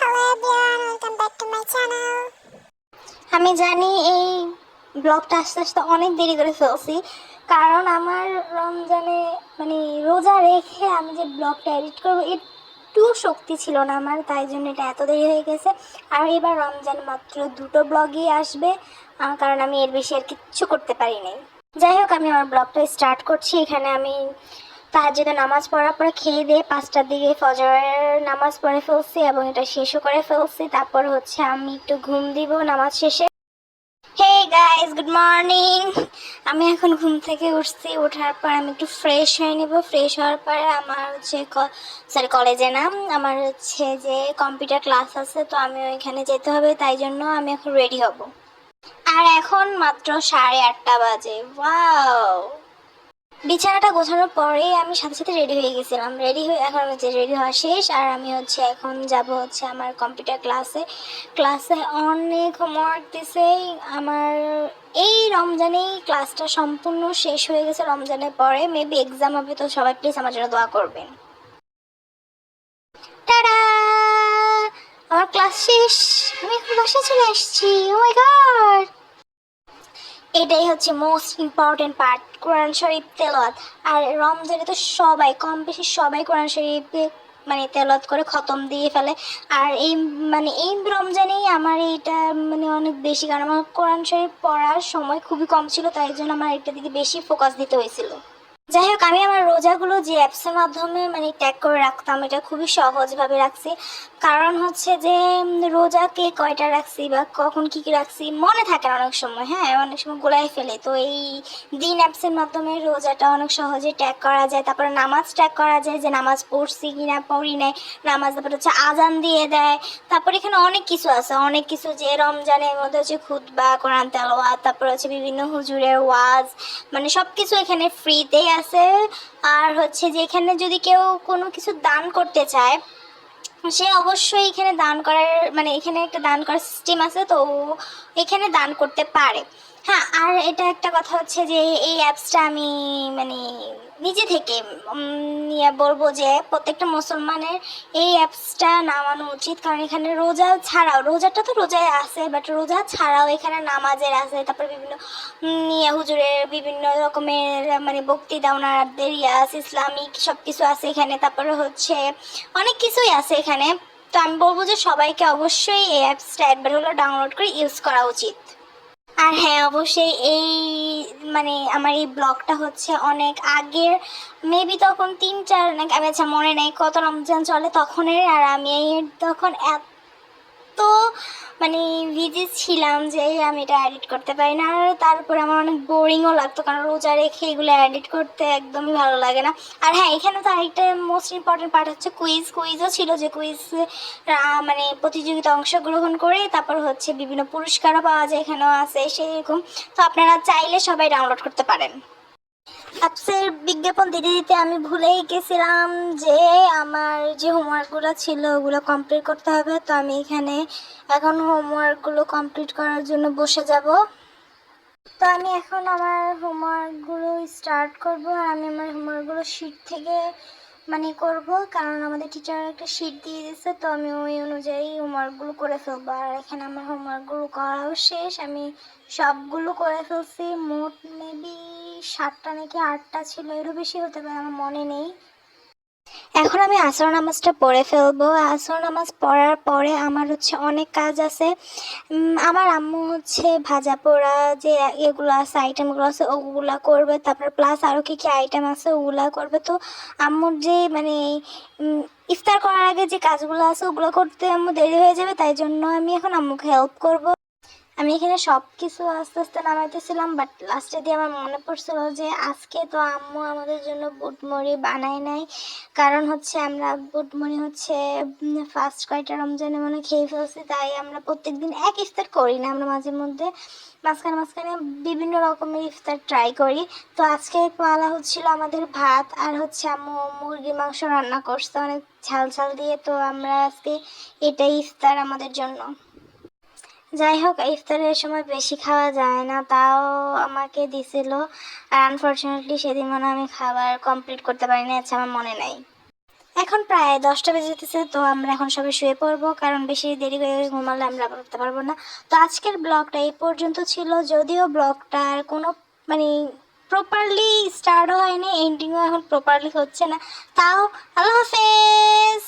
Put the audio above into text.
Hello everyone, welcome back to my channel. আমি জানি এই ব্লগটা আস্তে আস্তে অনেক দেরি করে ফেলছি, কারণ আমার রমজানে রোজা রেখে আমি যে ব্লগটা এডিট করবো একটু শক্তি ছিল না আমার, তাই জন্য এটা এত দেরি হয়ে গেছে। আর এবার রমজান মাত্র দুটো ব্লগই আসবে, কারণ আমি এর বেশি আর কিচ্ছু করতে পারি নাই। যাই হোক, আমি আমার ব্লগটা স্টার্ট করছি। এখানে আমি তাহাজ্জুদে নামাজ পড়ার পরে খেয়ে দিয়ে 5টার দিকে ফজরের নামাজ পড়ে ফেলছি এবং এটা শেষও করে ফেলছি। তারপর হচ্ছে আমি একটু ঘুম দিব নামাজ শেষে। Hey guys, good morning. আমি এখন ঘুম থেকে উঠছি। ওঠার পর আমি একটু ফ্রেশ হয়ে নেব। ফ্রেশ হওয়ার পরে আমার হচ্ছে কলেজে নাম আমার হচ্ছে যে কম্পিউটার ক্লাস আছে, তো আমি ওইখানে যেতে হবে, তাই জন্য আমি এখন রেডি হব। আর এখন মাত্র 8:30 বাজে। ওয়াও! বিছানাটা গোছানোর পরেই আমি সাথে সাথে রেডি হয়ে গেছিলাম। রেডি হয়ে এখন হচ্ছে রেডি হওয়া শেষ, আর আমি হচ্ছে এখন যাব হচ্ছে আমার কম্পিউটার ক্লাসে অনেক হোমওয়ার্ক দিছে আমার। এই রমজানেই ক্লাসটা সম্পূর্ণ শেষ হয়ে গেছে। রমজানের পরে মেবি এক্সাম হবে, তো সবাই প্লিজ আমার জন্য দোয়া করবেন। টাটা! আমার ক্লাস শেষ, আমি এখন বাসায় চলে আসছি। ও মাই গড! এটাই হচ্ছে মোস্ট ইম্পর্টেন্ট পার্ট, কোরআন শরীফ তেলাওয়াত। আর রমজানে তো সবাই কম বেশি সবাই কোরআন শরীফে তেলাওয়াত করে খতম দিয়ে ফেলে। আর এই রমজানেই আমার এইটা অনেক বেশি, কারণ আমার কোরআন শরীফ পড়ার সময় খুবই কম ছিল, তাই জন্য আমার এটা দিকে বেশি ফোকাস দিতে হয়েছিল। যাই হোক, আমি আমার রোজাগুলো যে অ্যাপসের মাধ্যমে ট্যাগ করে রাখতাম, এটা খুবই সহজভাবে রাখছি। কারণ হচ্ছে যে রোজাকে কয়টা রাখছি বা কখন কী কী রাখছি মনে থাকে না অনেক সময়। হ্যাঁ, অনেক সময় গোলায় ফেলে, তো এই দিন অ্যাপসের মাধ্যমে রোজাটা অনেক সহজে ট্যাগ করা যায়। তারপরে নামাজ ট্যাগ করা যায় যে নামাজ পড়ছি কি না পড়ি নাই নামাজ। তারপরে হচ্ছে আজান দিয়ে দেয়। তারপরে এখানে অনেক কিছু আছে, অনেক কিছু যে রমজানের মধ্যে হচ্ছে খুতবা, কোরআন তেলাওয়াত, তারপরে হচ্ছে বিভিন্ন হুজুরের ওয়াজ, সব কিছু এখানে ফ্রিতেই আছে। আর হচ্ছে যে এখানে যদি কেউ কোনো কিছু দান করতে চায়, সে অবশ্যই এখানে দান করার এখানে একটা দান করার সিস্টেম আছে, তো এখানে দান করতে পারে। হ্যাঁ, আর এটা একটা কথা হচ্ছে যে এই অ্যাপসটা আমি মানে নিজে থেকে নিয়ে বলবো যে প্রত্যেকটা মুসলমানের এই অ্যাপসটা নামানো উচিত। কারণ এখানে রোজা ছাড়াও, রোজাটা তো রোজায় আছে, বাট রোজা ছাড়াও এখানে নামাজের আছে, তারপরে বিভিন্ন হুজুরের বিভিন্ন রকমের বক্তৃতা, ওনাদের আছে, ইসলামিক সব কিছু আছে এখানে। তারপরে হচ্ছে অনেক কিছুই আছে এখানে। তো আমি বলবো যে সবাইকে অবশ্যই এই অ্যাপসটা একবার হলো ডাউনলোড করে ইউজ করা উচিত। আর হ্যাঁ, অবশ্যই এই আমার এই ব্লগটা হচ্ছে অনেক আগের, মেবি তখন 3-4 নাকি আমি আচ্ছা মনে নেই কত রমজান চলে তখনের। আর আমি তখন তো বিজি ছিলাম যে আমি এটা এডিট করতে পারি না। আর তারপরে আমার অনেক বোরিংও লাগতো, কারণ রোজা রেখে এগুলো এডিট করতে একদমই ভালো লাগে না। আর হ্যাঁ, এখানে তো আরেকটা মোস্ট ইম্পর্টেন্ট পার্ট হচ্ছে কুইজও ছিল, যে কুইজ প্রতিযোগিতা অংশগ্রহণ করে তারপর হচ্ছে বিভিন্ন পুরস্কারও পাওয়া যায়, এখানেও আছে সেরকম। তো আপনারা চাইলে সবাই ডাউনলোড করতে পারেন। অ্যাপসের বিজ্ঞাপন দিতে দিতে আমি ভুলেই গেছিলাম যে আমার যে হোমওয়ার্কগুলো ছিল ওগুলো কমপ্লিট করতে হবে। তো আমি এখানে এখন হোমওয়ার্কগুলো কমপ্লিট করার জন্য বসে যাব। তো আমি এখন আমার হোমওয়ার্কগুলো স্টার্ট করব। আর আমি আমার হোমওয়ার্কগুলো শিট থেকে করব, কারণ আমাদের টিচার একটা শিট দিয়ে দিয়েছে, তো আমি ওই অনুযায়ী হোমওয়ার্কগুলো করে ফেলবো। আর এখানে আমার হোমওয়ার্কগুলো করাও শেষ, আমি সবগুলো করে ফেলছি। মোট মেবি 7টা নাকি 8টা ছিল, এরও বেশি হতে পারে, আমার মনে নেই। এখন আমি আসর নামাজটা পড়ে ফেলবো। আসর নামাজ পড়ার পরে আমার হচ্ছে অনেক কাজ আছে। আমার আম্মু হচ্ছে ভাজা পোড়া যে এগুলো আছে, আইটেমগুলো আছে, ওগুলা করবে। তারপর প্লাস আরও কী কী আইটেম আছে ওগুলা করবে। তো আম্মুর যে ইফতার করার আগে যে কাজগুলো আছে ওগুলো করতে আম্মু দেরি হয়ে যাবে, তাই জন্য আমি এখন আম্মুকে হেল্প করব। আমি এখানে সব কিছু আস্তে আস্তে নামাইতেছিলাম, বাট লাস্টে দিয়ে আমার মনে পড়ছিল যে আজকে তো আম্মু আমাদের জন্য বুটমুড়ি বানায় নাই। কারণ হচ্ছে আমরা বুটমুড়ি হচ্ছে ফার্স্ট কয়টা রমজানে খেয়ে ফেলছি, তাই আমরা প্রত্যেকদিন এক ইফতার করি না, আমরা মাঝে মধ্যে মাঝখানে মাঝখানে বিভিন্ন রকমের ইফতার ট্রাই করি। তো আজকে পালা হচ্ছিল আমাদের ভাত, আর হচ্ছে আম্মু মুরগির মাংস রান্না করছে অনেক ঝাল ঝাল দিয়ে। তো আমরা আজকে এটাই ইফতার আমাদের জন্য। যাই হোক, ইফতারের সময় বেশি খাওয়া যায় না, তাও আমাকে দিছিল। আর আনফর্চুনেটলি সেদিন আমি খাবার কমপ্লিট করতে পারিনি, আচ্ছা আমার মনে নাই। এখন প্রায় 10টা বেজে যেতেছে, তো আমরা এখন সবাই শুয়ে পড়বো, কারণ বেশি দেরি হয়ে ঘুমালে আমরা আবার উঠতে পারবো না। তো আজকের ব্লগটা এই পর্যন্ত ছিল, যদিও ব্লগটার কোনো মানে প্রপারলি স্টার্টও হয়নি, এন্ডিংও এখন প্রপারলি হচ্ছে না, তাও আল্লাহ হাফেজ।